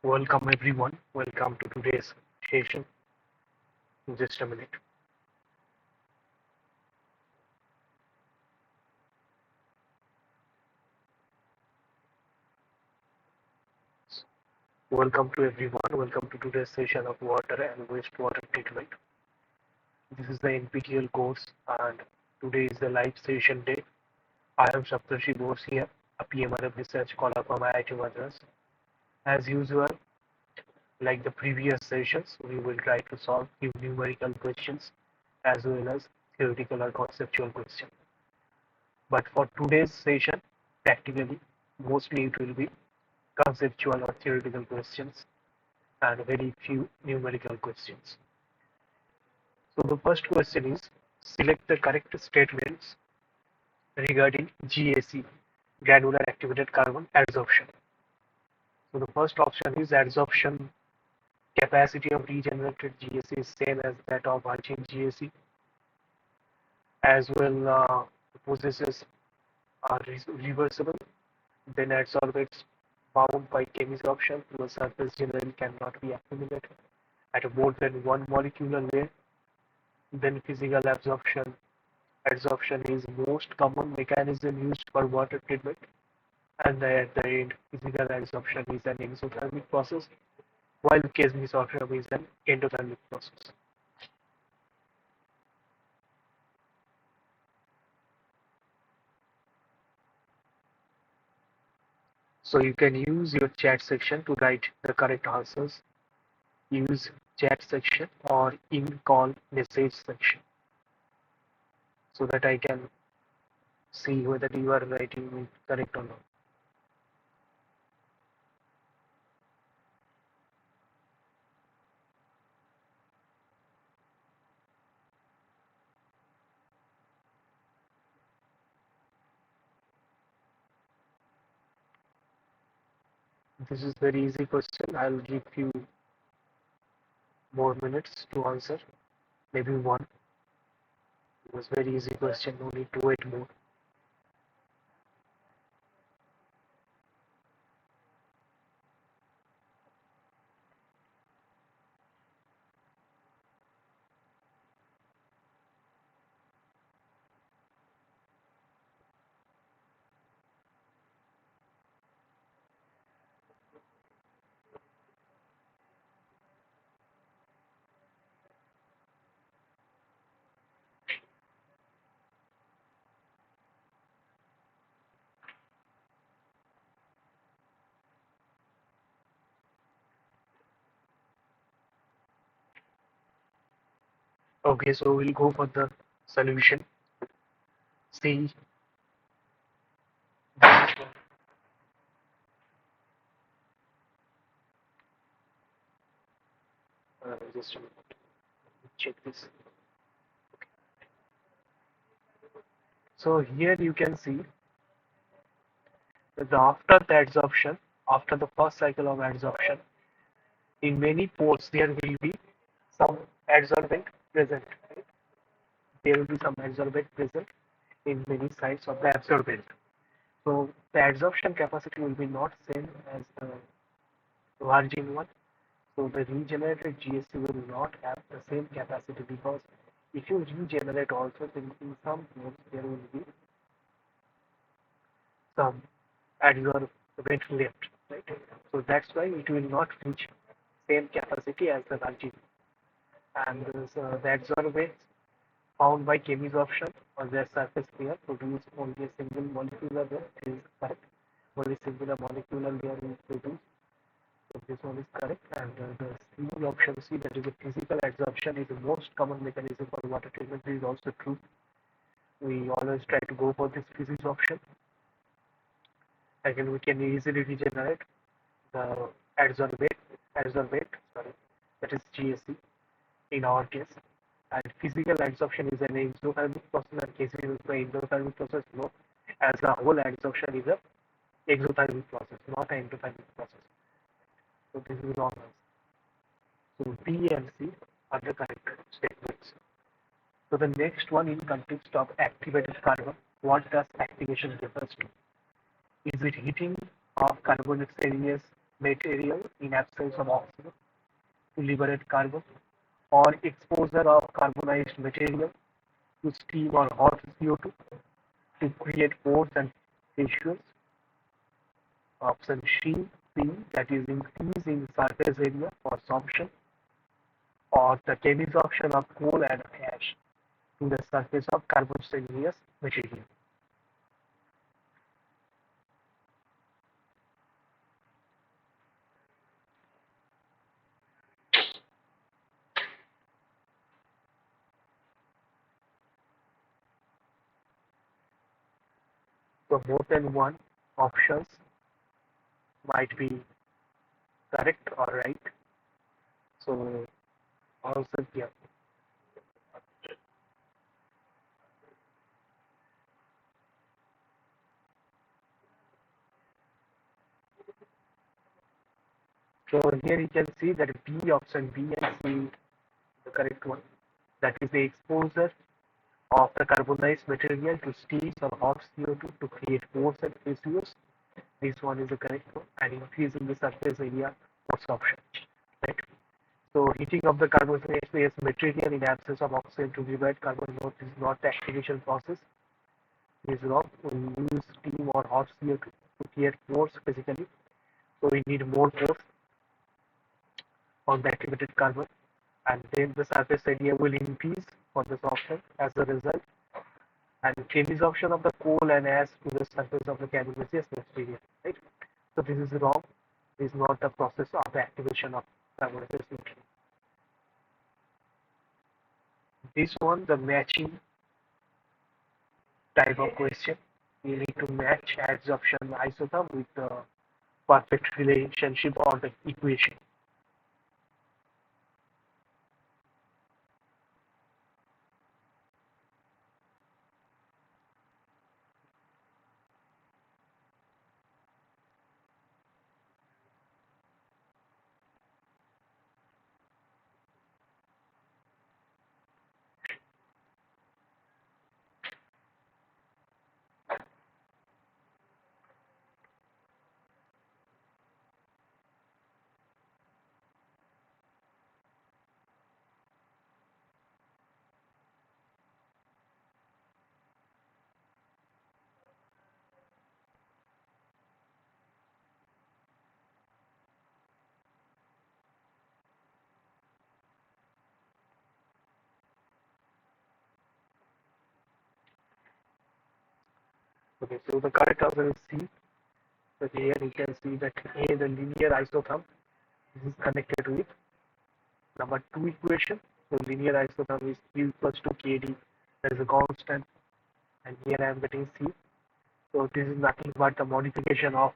Welcome everyone. Welcome to today's session. Just a minute. Welcome to everyone. Welcome to today's session of water and wastewater treatment. This is the NPTEL course and today is the live session day. I am Saptarshi Bose here, a PMRF research scholar from IIT Madras. As usual, like the previous sessions, we will try to solve few numerical questions as well as theoretical or conceptual questions. But for today's session, practically, mostly it will be conceptual or theoretical questions and very few numerical questions. So the first question is select the correct statements regarding GAC, granular activated carbon adsorption. So the first option is adsorption capacity of regenerated GAC is same as that of virgin GAC, as well processes are reversible. Then adsorbates bound by chemisorption to a surface generally cannot be accumulated at more than one molecular layer. Then physical absorption. Adsorption is most common mechanism used for water treatment, and at the end, physical adsorption is an exothermic process, while chemisorption is an endothermic process. So you can use your chat section to write the correct answers. Use chat section or in call message section so that I can see whether you are writing it correct or not. This is very easy question. I'll give you more minutes to answer. Maybe one. It was very easy question. No need to wait more. Okay, so we'll go for the solution. See, just a minute. Check this. So here you can see that after the adsorption, after the first cycle of adsorption, in many pores there will be some adsorbent present. Right? There will be some adsorbent present in many sites of the absorbent. So the adsorption capacity will be not same as the virgin one. So the regenerated GSC will not have the same capacity because if you regenerate also, then in some pores there will be some adsorbent left, right? So that's why it will not reach same capacity as the virgin. And the adsorbents found by chemisorption on their surface layer produce only a single molecular layer. This is correct. Only singular molecular layer is produced. So this one is correct. And the single option C, that is the physical adsorption, is the most common mechanism for water treatment. This is also true. We always try to go for this physics option. Again, we can easily regenerate the adsorbate, sorry, that is GSC in our case. And physical adsorption is an exothermic process, and case is the endothermic process. No, as a whole adsorption is a exothermic process, not an endothermic process. So this is wrong answer. So B and C are the correct statements. So the next one in context of activated carbon, what does activation refers to? Is it heating of carbonic cells material in absence of oxygen to liberate carbon, or exposure of carbonized material to steam or hot CO2 to create pores and fissures. Option C, that is increase in surface area for sorption, or the chemisoption of coal and ash to the surface of carbonaceous material. So more than one options might be correct or right. So also here. So here you can see that B, option B and C is the correct one. That is the exposure of the carbonized material to steam or hot CO2 to create pores and fissures. This one is the correct one, and increasing the surface area for sorption. Right. So heating of the carbonaceous material in absence of oxygen to liberate carbon is not the activation process. It is wrong. We use steam or hot CO2 to create pores physically. So we need more pores on the activated carbon, and then the surface area will increase for the sorption as a result, and chemisoption of the coal and ash to the surface of the carbonaceous material. Right. So this is wrong. This is not the process of the activation of carbonaceous material. This one, the matching type of question. You need to match adsorption isotherm with the perfect relationship or the equation. Okay, so the correct answer is C. So here you can see that A, the linear isotherm, this is connected with number 2 equation. So linear isotherm is Q equals to KD. That is a constant, and here I am getting C. So this is nothing but the modification of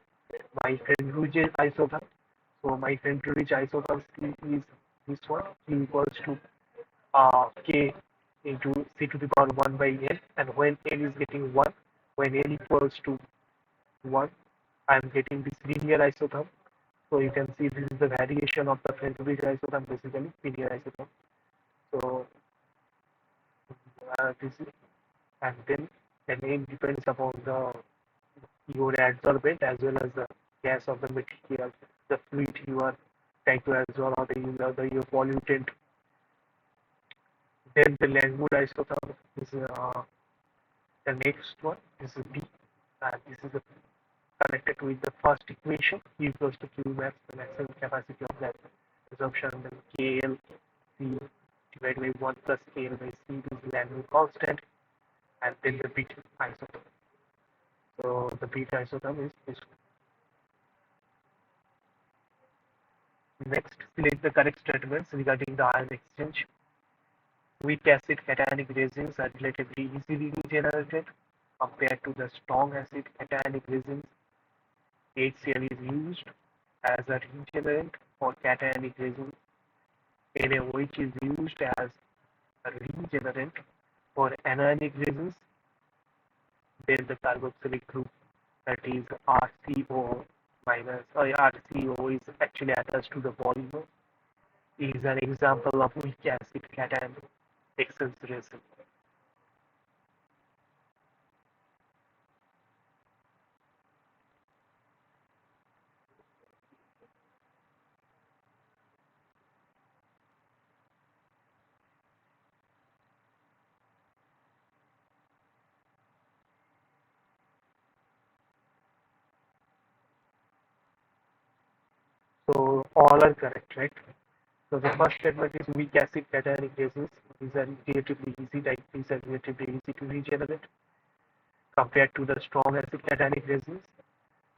my Fenbridge isotherm. So my Fenbridge isotherm C is this one, Q equals to K into C to the power 1 by N, and when N is getting 1, when N equals to 1, I am getting this linear isotherm. So you can see this is the variation of the Fenbridge isotherm, basically linear isotherm. So this is, and then the name depends upon the your adsorbent as well as the gas of the material, the fluid you are trying to absorb, or your pollutant. Then the Langmuir isotherm is the next one. This is B, and this is the connected with the first equation. Q equals to Q max, the maximum capacity of that absorption, then KL C divided by 1 plus KL by C, this is Langmuir constant, and then the beta isotherm. So the beta isotherm is this one. Next, select the correct statements regarding the ion exchange. Weak acid cationic resins are relatively easily regenerated compared to the strong acid cationic resins. HCl is used as a regenerant for cationic resins. NaOH is used as a regenerant for anionic resins. Then the carboxylic group, that is RCO minus, RCO is actually attached to the polymer, is an example of weak acid cation exchange resin. So all are correct, right? So the first statement is weak acid cationic resins. These are relatively easy, like these are relatively easy to regenerate compared to the strong acid cationic resins.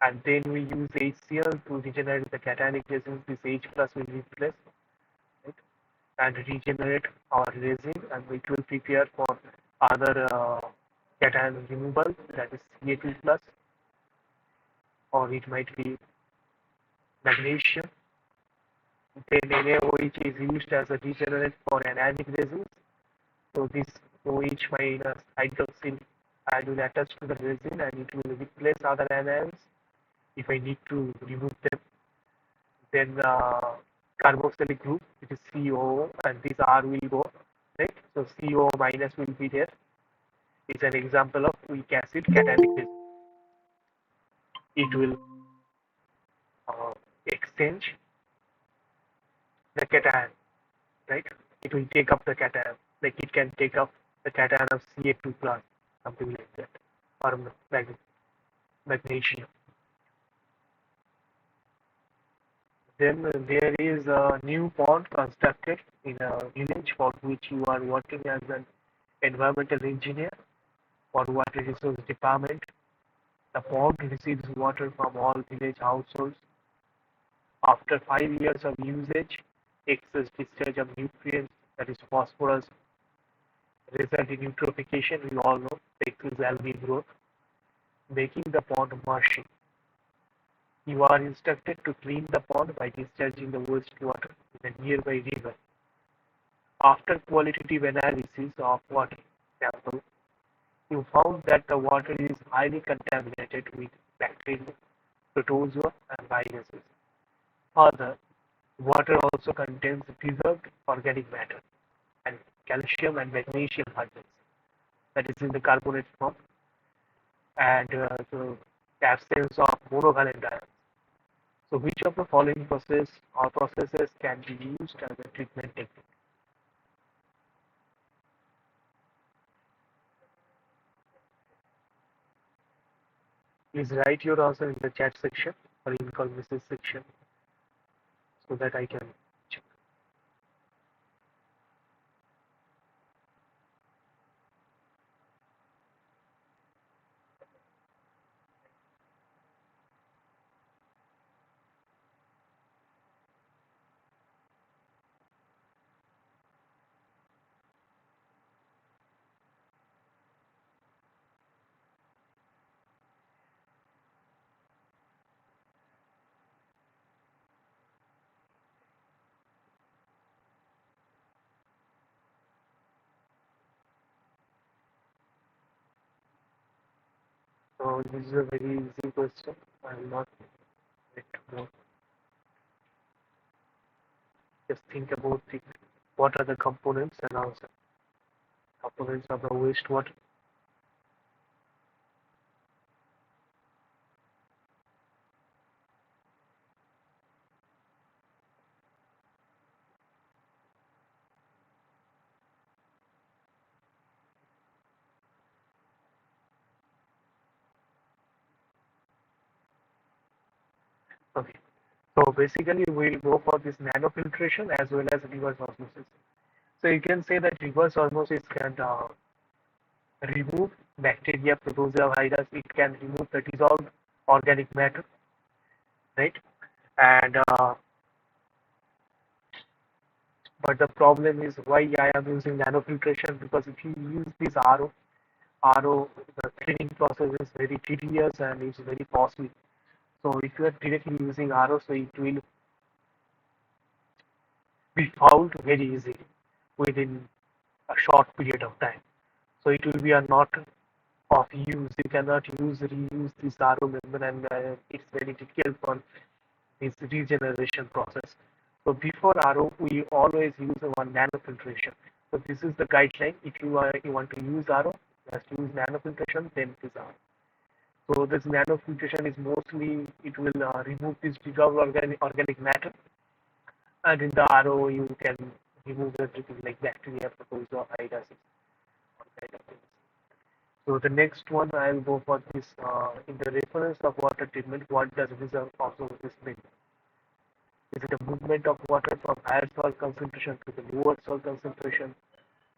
And then we use HCl to regenerate the cationic resins. This H plus will replace, right, and regenerate our resin, and it will prepare for other cation removal, that is Ca2 plus, or it might be magnesium. Then NaOH is used as a degenerant for anionic resins. So this OH minus hydroxyl ion will attach to the resin and it will replace other anions if I need to remove them. Then carboxylic group, it is COO, and this R will go, right? So COO minus will be there. It's an example of weak acid cationic resin. It will exchange the cation, right? It will take up the cation, like it can take up the cation of Ca2 plus, something like that, or magnesium. Then there is a new pond constructed in a village for which you are working as an environmental engineer for water resource department. The pond receives water from all village households. After 5 years of usage, excess discharge of nutrients, that is phosphorus, result in eutrophication. We all know excess algae growth, making the pond marshy. You are instructed to clean the pond by discharging the wastewater in a nearby river. After qualitative analysis of water sample, you found that the water is highly contaminated with bacteria, protozoa, and viruses. Further, water also contains dissolved organic matter and calcium and magnesium ions, that is in the carbonate form, and the absence of monovalent ions. So, which of the following processes can be used as a treatment technique? Please write your answer in the chat section or in call message section so that I can check. So this is a very easy question. I will not wait more. Just think about it. What are the components and also components of the wastewater? Okay. So basically, we'll go for this nanofiltration as well as reverse osmosis. So you can say that reverse osmosis can remove bacteria, protozoa, virus. It can remove the dissolved organic matter, right? And but the problem is why I am using nanofiltration, because if you use this RO, the cleaning process is very tedious and it's very costly. So if you are directly using RO, so it will be found very easily within a short period of time. So it will be a not of use. You cannot reuse this RO membrane, and it's very difficult for this regeneration process. So before RO, we always use one nanofiltration. So this is the guideline. If you want to use RO, just use nanofiltration, then this RO. So this nanofiltration is mostly, it will remove this dissolved organic matter, and in the RO you can remove everything like bacteria, protozoa, viruses, all kind of things. So the next one I'll go for this in the reference of water treatment. What does reserve osmosis mean? Is it a movement of water from higher salt concentration to the lower salt concentration,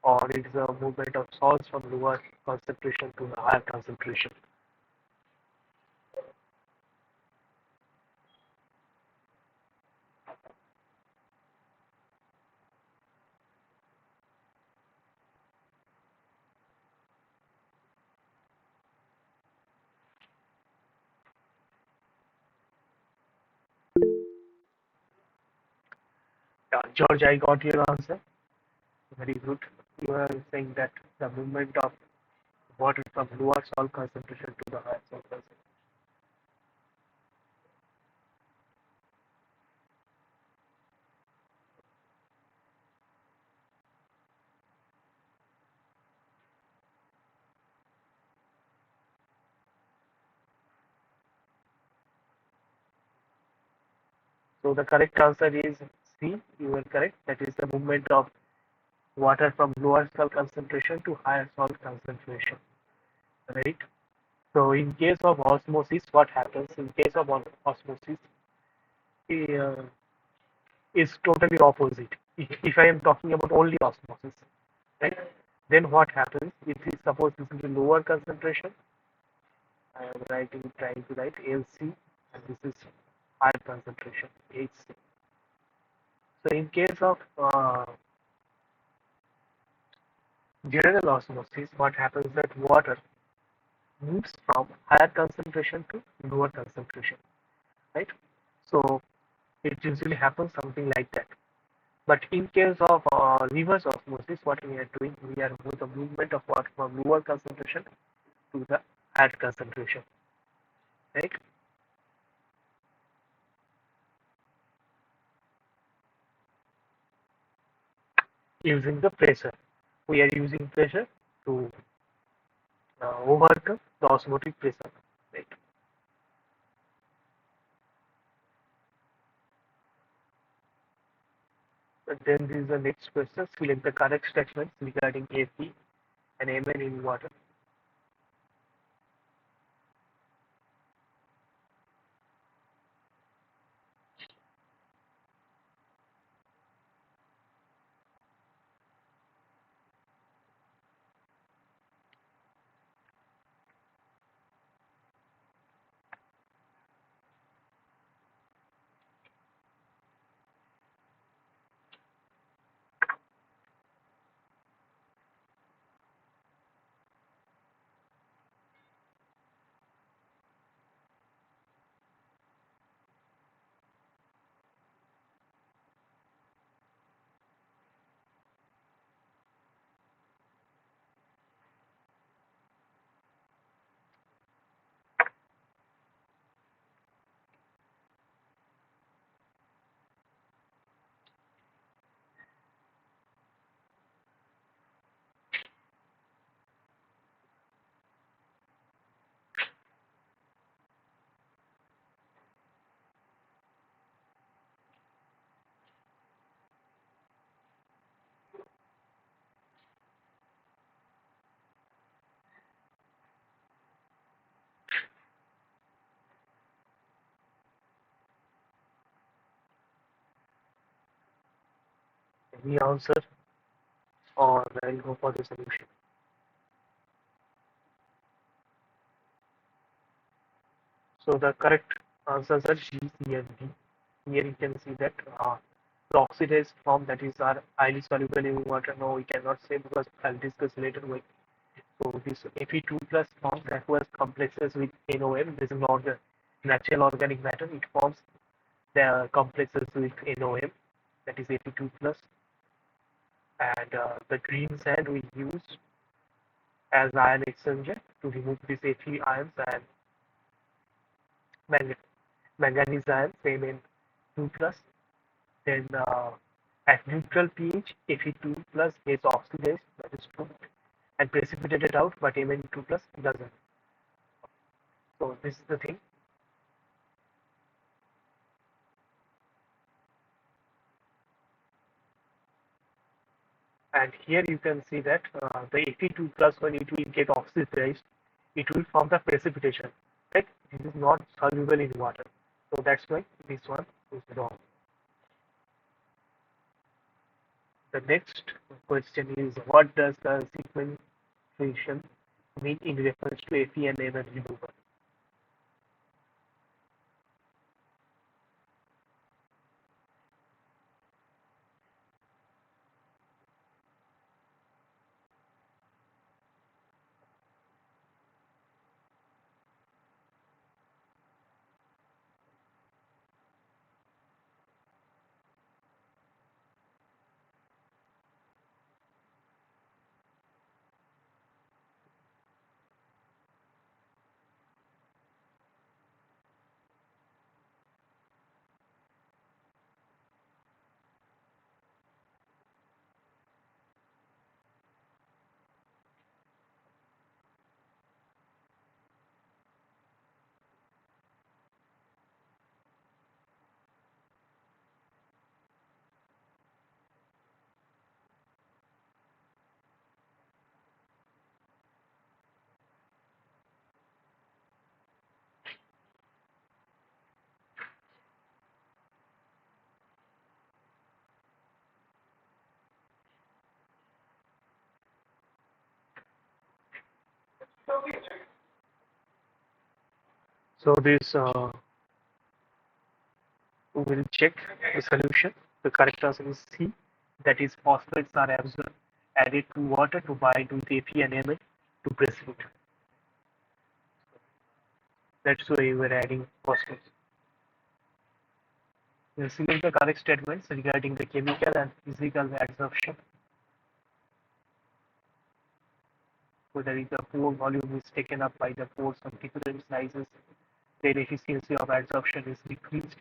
or it is a movement of salts from lower concentration to the higher concentration? George, I got your answer. Very good. You are saying that the movement of water from lower salt concentration to the higher salt concentration. So the correct answer is C. You are correct. That is the movement of water from lower salt concentration to higher salt concentration. Right. So in case of osmosis, what happens? In case of osmosis, uh, is totally opposite. If I am talking about only osmosis, right? Then what happens? If we suppose this is the lower concentration, I am trying to write LC, and this is higher concentration HC. So in case of general osmosis, what happens that water moves from higher concentration to lower concentration, right? So it usually happens something like that. But in case of reverse osmosis, what we are doing, we are moving the movement of water from lower concentration to the higher concentration, right? Using the pressure. We are using pressure to overcome the osmotic pressure, right? But then there is the next question. Select the correct statements regarding Fe and Mn in water. Any answer, or I'll go for the solution. So the correct answers are G, C, and D. Here you can see that the oxidized form, that is are highly soluble in water. No, we cannot say, because I'll discuss later. Why. So this Fe2 plus forms aqueous complexes with NOM. This is not the natural organic matter. It forms the complexes with NOM, that is Fe2 plus. And the green sand we use as ion exchanger to remove these Fe ions, and manganese ions, Mn2 plus. Then at neutral pH, Fe2 plus gets oxidized, that is true, and precipitated out, but Mn2 plus doesn't. So this is the thing. And here you can see that the Fe2 plus, when it will get oxidized, it will form the precipitation. Right? This is not soluble in water. So that's why this one is wrong. The next question is what does the sequestration mean in reference to Fe and energy removal? So this will check the solution. The correct answer is C. That is, phosphates are absorbed, added to water to bind with Fe and Mn to precipitate. That's why we are adding phosphates. This is the correct statements regarding the chemical and physical adsorption. Whether the pore volume is taken up by the pores of different sizes, their efficiency of adsorption is decreased,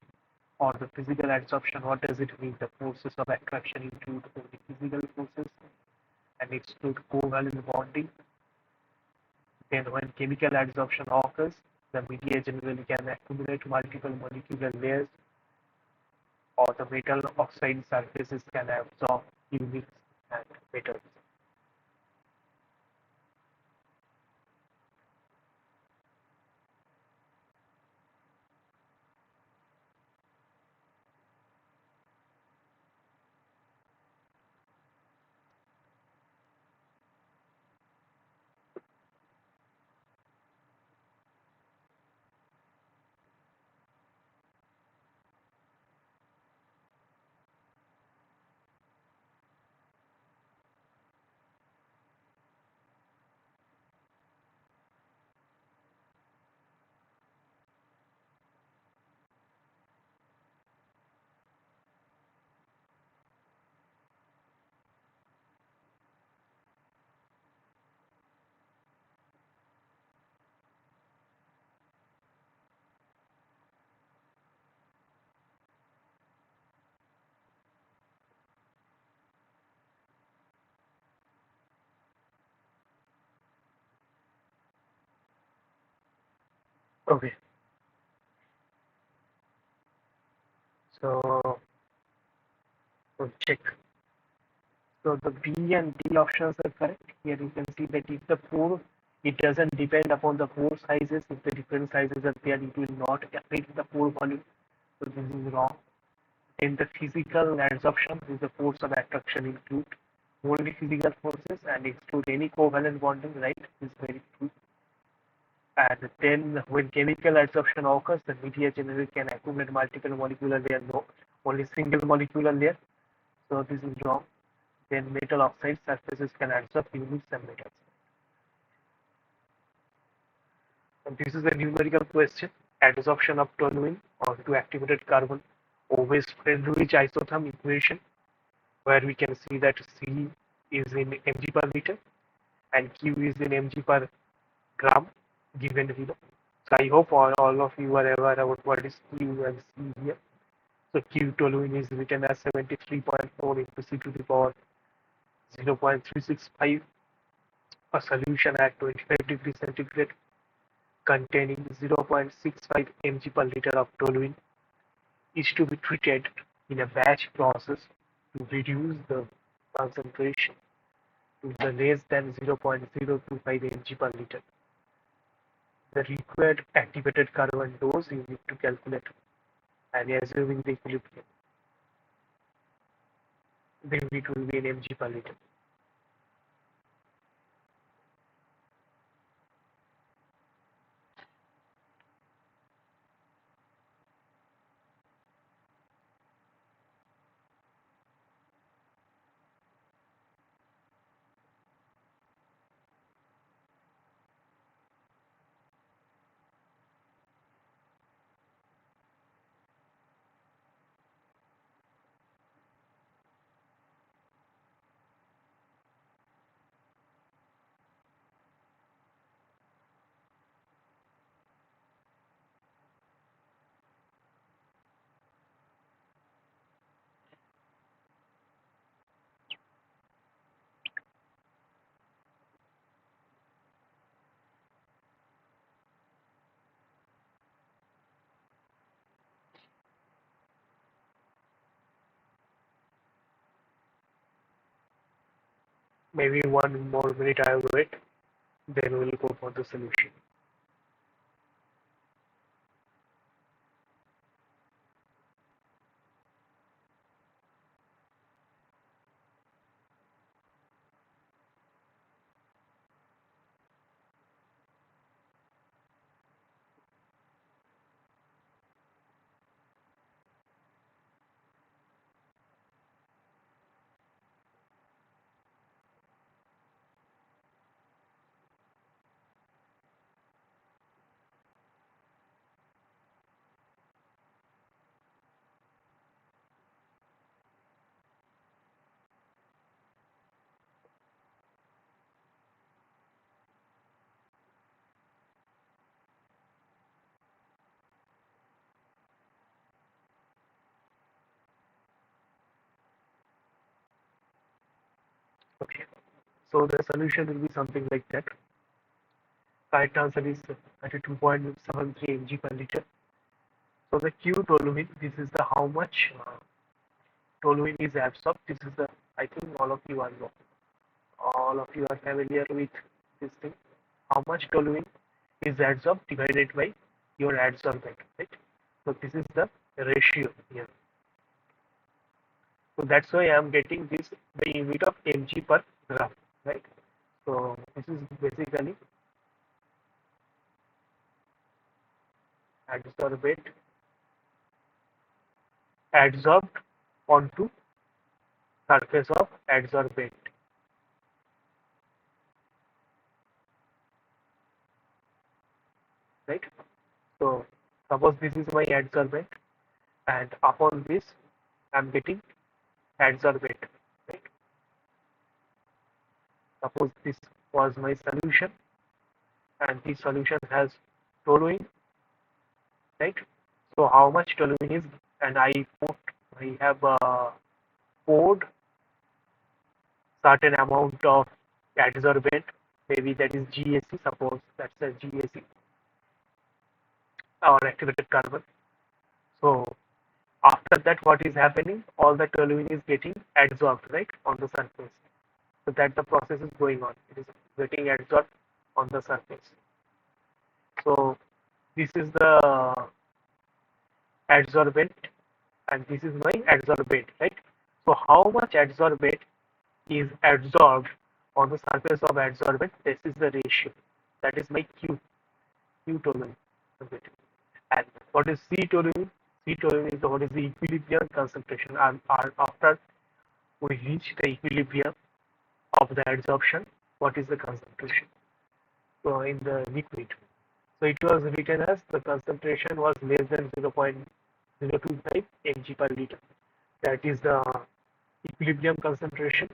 or the physical adsorption, what does it mean? The forces of attraction include only physical forces and exclude covalent bonding. Then when chemical adsorption occurs, the media generally can accumulate multiple molecular layers, or the metal oxide surfaces can absorb humidity and metals. Okay, so we'll check. So the B and D options are correct. Here you can see that if the pore, it doesn't depend upon the pore sizes. If the different sizes are there, it will not affect the pore volume. So this is wrong. In the physical adsorption, is the force of attraction include only physical forces and exclude any covalent bonding, right? This is very true. And then when chemical adsorption occurs, the media generally can accumulate multiple molecular layer, no, only single molecular layer. So this is wrong. Then metal oxide surfaces can absorb humidity and metals. And this is a numerical question. Adsorption of toluene onto activated carbon always Friedrich isotherm equation, where we can see that C is in mg per liter and Q is in mg per gram given below. So I hope all of you are aware about what is Q and C here. So Q toluene is written as 73.4 into C to the power 0.365, a solution at 25 degrees centigrade containing 0.65 mg per liter of toluene is to be treated in a batch process to reduce the concentration to the less than 0.025 mg per liter. The required activated carbon dose you need to calculate and assuming the equilibrium. then it will be in mg per liter. Maybe 1 more minute I will wait, then we'll go for the solution. Okay, so the solution will be something like that. Correct answer is 32.73 mg per liter. So the Q toluene, this is the how much toluene is absorbed. This is the, I think all of you are know, all of you are familiar with this thing. How much toluene is adsorbed divided by your adsorbent, right? So this is the ratio here. So that's why I am getting this the unit of mg per gram, right? So this is basically adsorbate adsorbed onto surface of adsorbent, right? So suppose this is my adsorbent, and upon this I'm getting adsorbate, right? Suppose this was my solution, and this solution has toluene, right? So how much toluene is, and I have poured certain amount of adsorbent, maybe that is GAC, suppose that's a GAC or activated carbon. So after that, what is happening? All the toluene is getting adsorbed, right, on the surface. So that the process is going on. It is getting adsorbed on the surface. So this is the adsorbent, and this is my adsorbate, right? So how much adsorbate is adsorbed on the surface of adsorbent? This is the ratio. That is my Q toluene. And what is C toluene? C toluene is what is the equilibrium concentration, and after we reach the equilibrium of the adsorption, what is the concentration? So in the liquid. So it was written as the concentration was less than 0.025 mg per liter. That is the equilibrium concentration.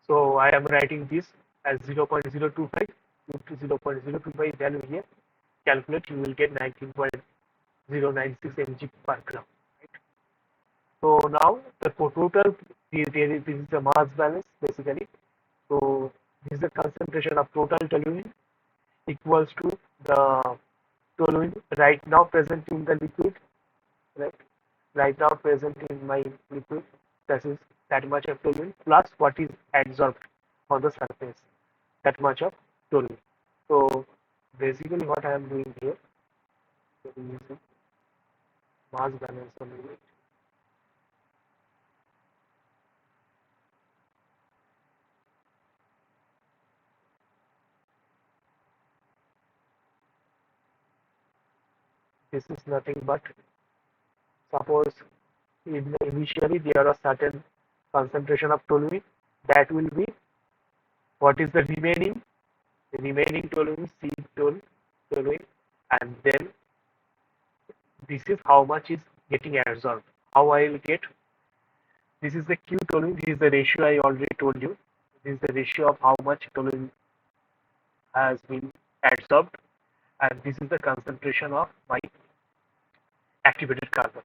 So I am writing this as 0.025 into 0.025 value here. Calculate, you will get 19.096 mg per gram. Right? So now the total, this is the mass balance basically. So this is the concentration of total toluene equals to the toluene right now present in the liquid, right? Right now present in my liquid, that is that much of toluene plus what is adsorbed on the surface, that much of toluene. So basically what I am doing here, using mass balance only. this is nothing but, suppose initially there are certain concentration of toluene, that will be what is the remaining toluene, C toluene, and then this is how much is getting absorbed. How I will get, this is the Q toluene, this is the ratio I already told you. This is the ratio of how much toluene has been absorbed, and this is the concentration of my activated carbon.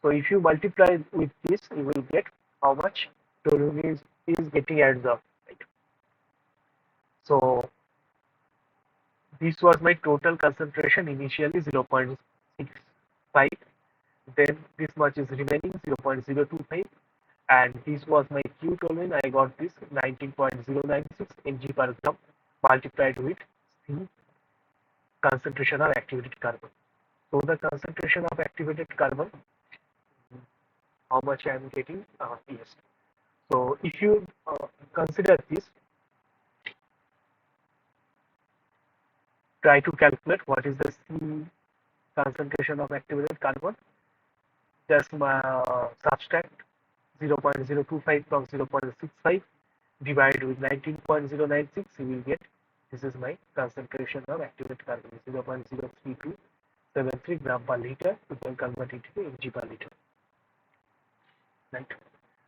So if you multiply with this, you will get how much toluene is getting absorbed. Right? So this was my total concentration initially 0.65, then this much is remaining 0.025, and this was my Q toluene. I got this 19.096 mg per gram multiplied with the concentration of activated carbon. So the concentration of activated carbon, how much I am getting? Yes. So if you consider this, try to calculate what is the C concentration of activated carbon. Just subtract 0.025 from 0.65, divide with 19.096, you will get, this is my concentration of activated carbon, 0.03273 gram per liter. We can convert it to mg per liter. Right.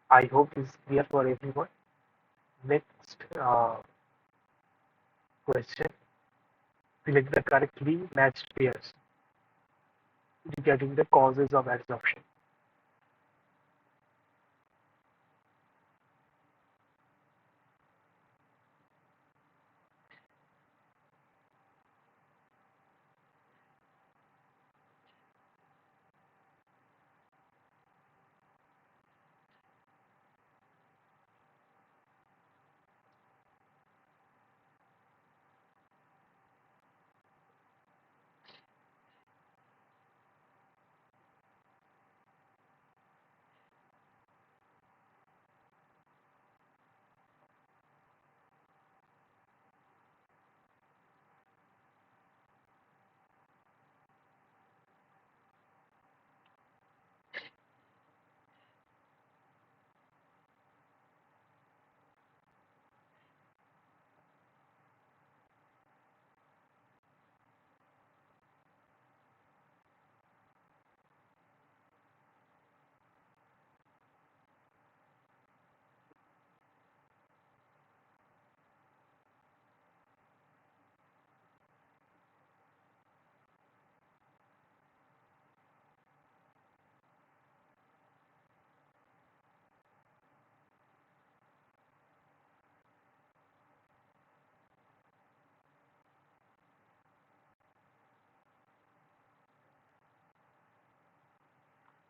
I hope this is clear for everyone. Next question. Select the correctly matched pairs regarding the causes of adsorption.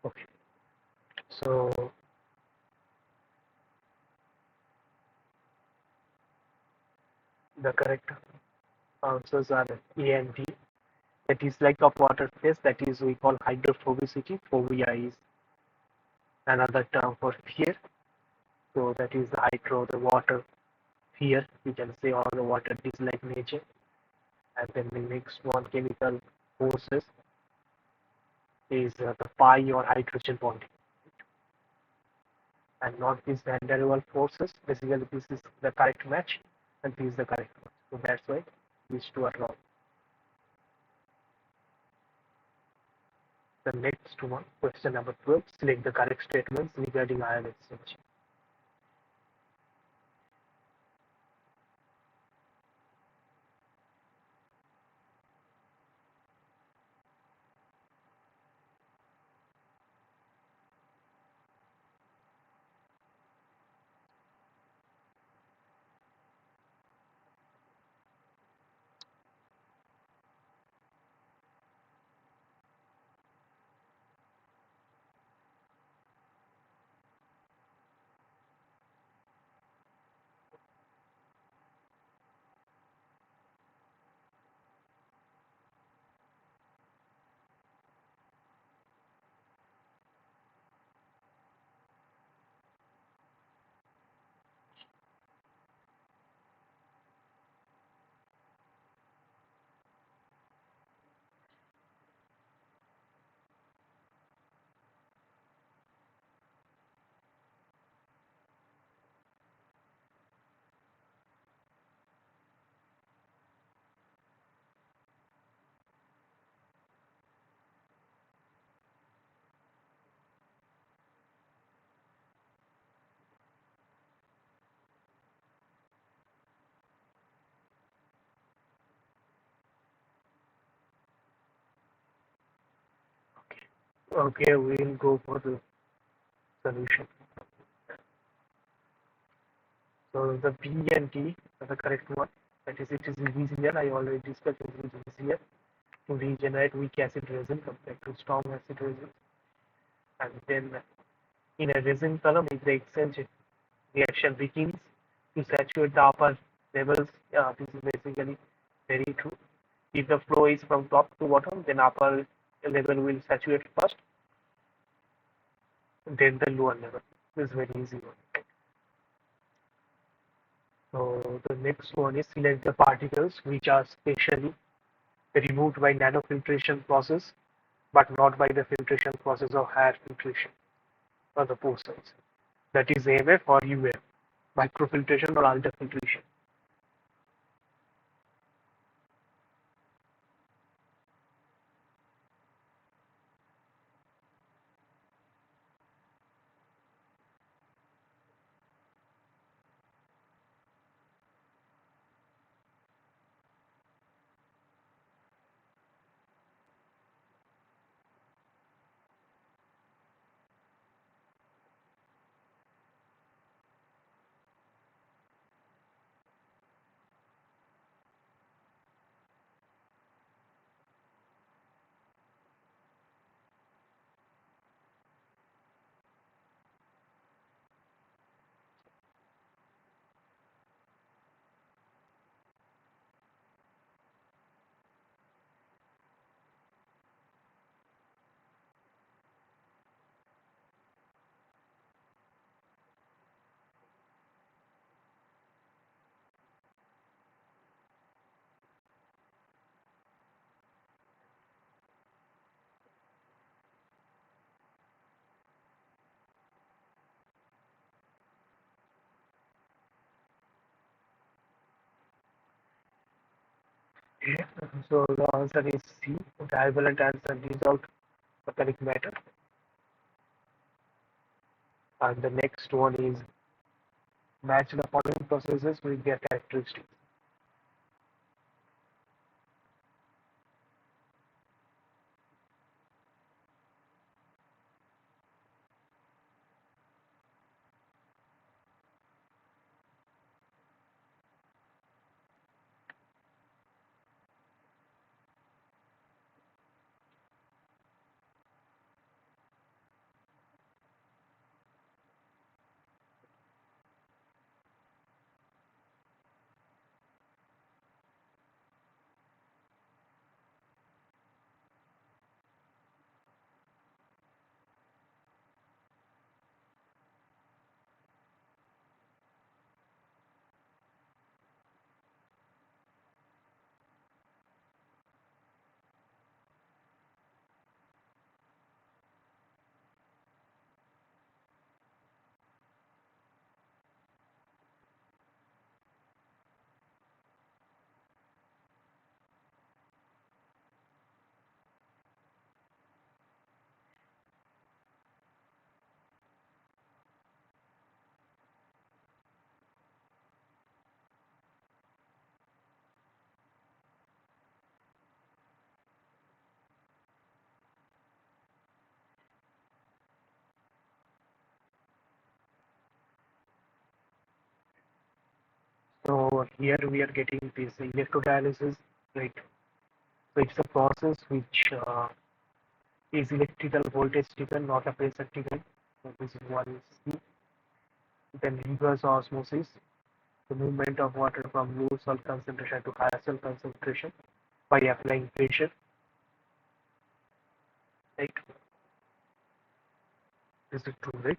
Okay. So the correct answers are A and B. That is like of water phase, that is we call hydrophobicity. Phobia is another term for fear. So that is the hydro, the water fear, we can say, or the water dislike nature. And then the next one, chemical forces, is the pi or hydrogen bonding, and not these van der Waals forces. Basically, this is the correct match, and this is the correct one. So that's why these two are wrong. The next one, question number 12, select the correct statements regarding ion exchange. Okay, we'll go for the solution. So the B and D are the correct one. That is, it is easier. I already discussed it is easier to regenerate weak acid resin compared to strong acid resin. And then in a resin column, if the exchange reaction begins to saturate the upper levels, this is basically very true. If the flow is from top to bottom, then upper level will saturate first, then the lower level. This is very easy one. So the next one is select the particles which are specially removed by nanofiltration process, but not by the filtration process of higher filtration or the pore size. That is AMF or UF, microfiltration or ultrafiltration. Okay. So the answer is C, divalent and dissolved organic matter. And the next one is match the following processes with their characteristics. So here we are getting this electrodialysis, right? So it's a process which is electrical voltage driven, not a pressure driven. So this is one is C. Then reverse osmosis, the movement of water from low salt concentration to higher salt concentration by applying pressure, right? This is true, right?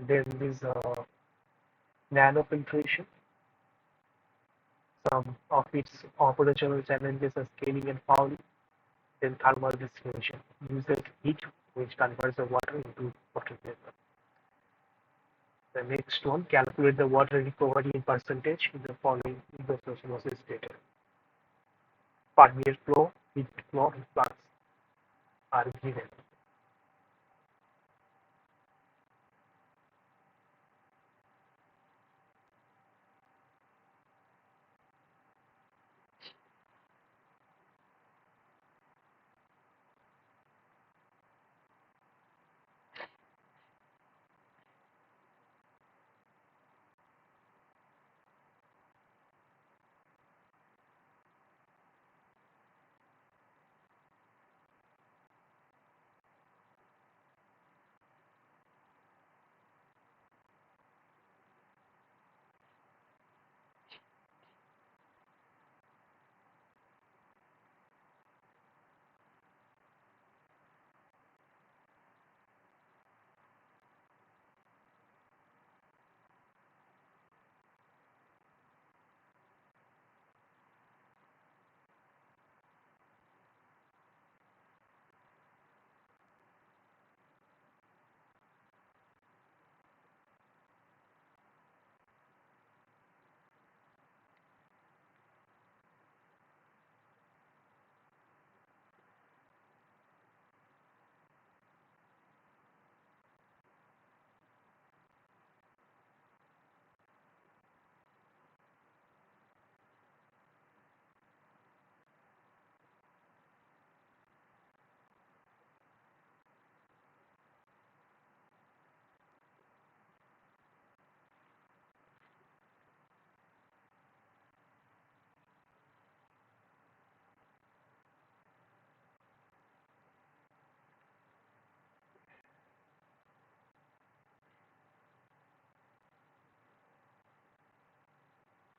Then this nanofiltration, some of its operational challenges are scaling and fouling. Then thermal distillation uses heat which converts the water into water vapor. The next one, calculate the water recovery in percentage in the following reverse osmosis data. Permeate flow, heat flow flux are given.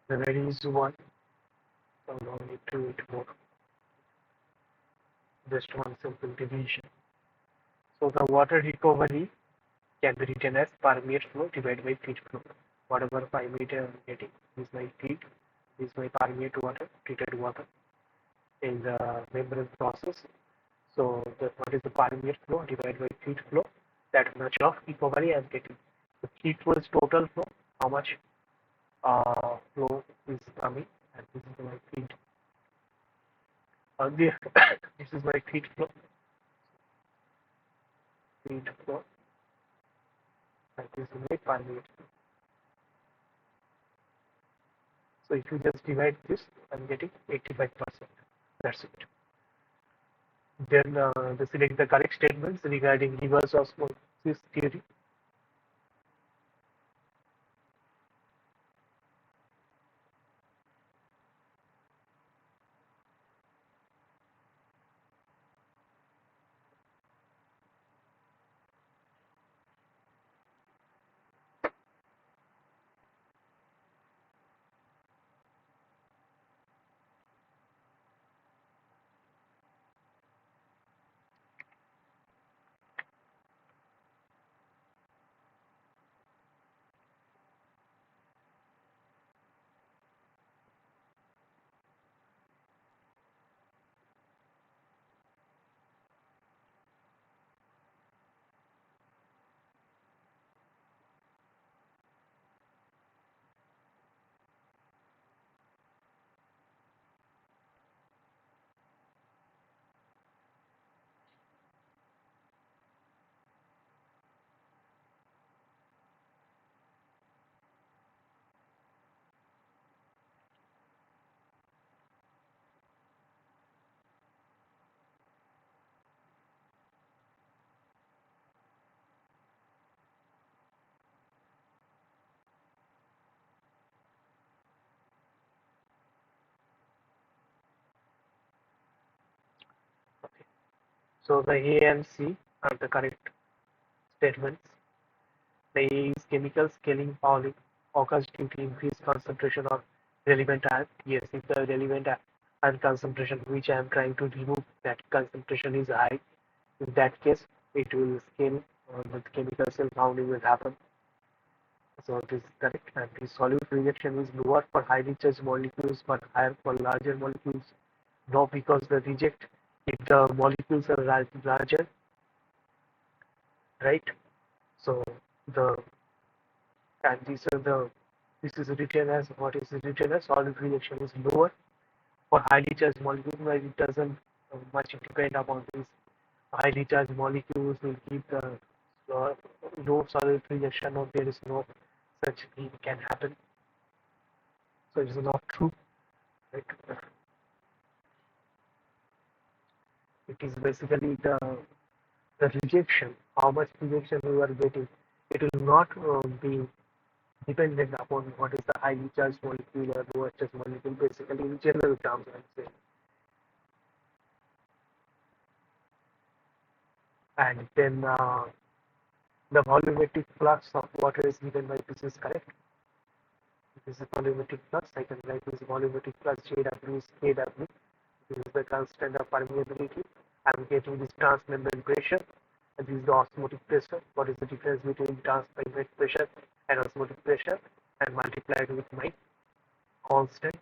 The very easy one, so no need to do it more. Just one simple division. So the water recovery can be written as permeate flow divided by feed flow. Whatever permeate I am getting is my feed, is my permeate water, treated water in the membrane process. So what is the permeate flow divided by feed flow? That much of recovery I am getting. The feed flow is total flow, how much flow is coming, and this is my feed. The, this is my feed flow, and this is my permeate flow. So if you just divide this, I'm getting 85%. That's it. Then select the correct statements regarding reverse osmosis theory. Okay. So the A and C are the correct statements. The A is chemical scaling fouling occurs due to increased concentration of relevant ion. Yes, if the relevant ion concentration which I am trying to remove, that concentration is high, in that case it will scale, the chemical cell fouling will happen. So this is correct. And the solute rejection is lower for highly charged molecules but higher for larger molecules. No, because the reject if the molecules are larger, right? So the and these are the this is written as what is written as solute rejection is lower for highly charged molecules, where it doesn't much depend upon these highly charged molecules will keep the uh, low solid reaction or there is no such thing can happen. So it is not true. Right? It is basically the rejection, how much rejection you are getting. It will not be dependent upon what is the highly charged molecule or lower charged molecule. Basically, in general terms, I'm saying. And then the volumetric flux of water is given by this is correct. This is volumetric flux. I can write this volumetric flux JW is KW. This is the constant of permeability. I'm getting this transmembrane pressure. And this is the osmotic pressure. What is the difference between transmembrane pressure and osmotic pressure? And multiplied with my constant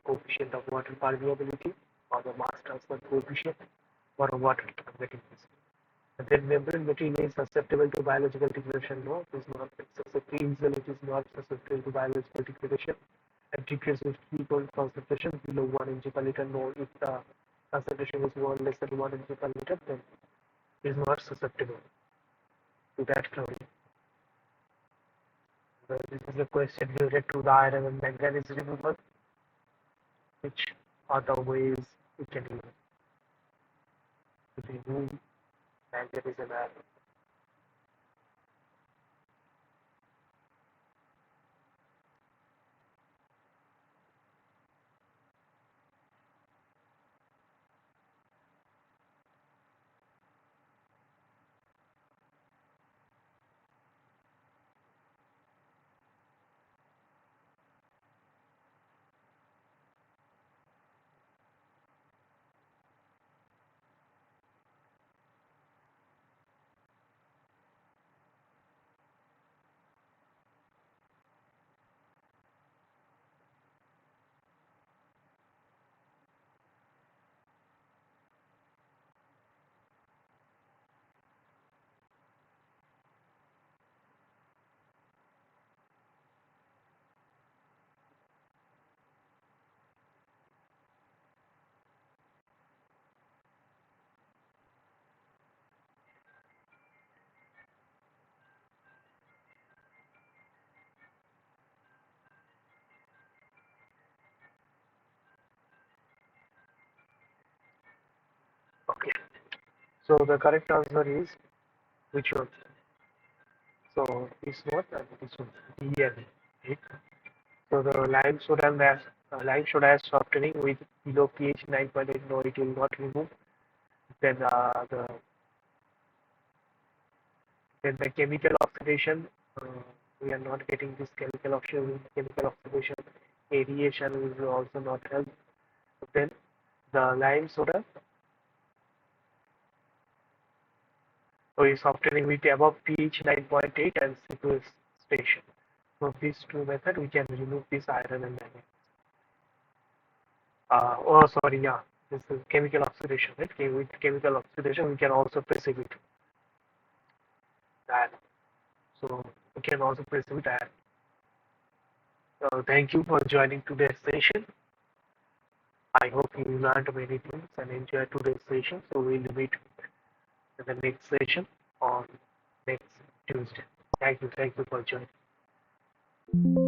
coefficient of water permeability or the mass transfer coefficient for a water converting system. And then membrane material is susceptible to biological degradation. No, it is not susceptible. It is not susceptible to biological degradation. And decrease with key concentration below 1 mg per liter. No, if the concentration is less than 1 mg per liter, then it is not susceptible to that chlorine. This is a question related to the iron and manganese removal, which are the ways we can use to remove manganese and iron. Okay. So the correct answer is which one? So this one and this one. D and A. So the lime soda has softening with below pH 9.8. No, it will not remove. Then the chemical oxidation. We are not getting this chemical oxidation. Chemical oxidation. Aeration will also not help. Then the lime soda. So is softening with above pH 9.8 and sequestration. So these two methods we can remove this iron and manganese. Oh, sorry, yeah, this is chemical oxidation, right? With chemical oxidation, we can also precipitate that. So we can also precipitate that. Thank you for joining today's session. I hope you learned many things and enjoyed today's session. So we'll meet in the next session on next Tuesday. Thank you for joining.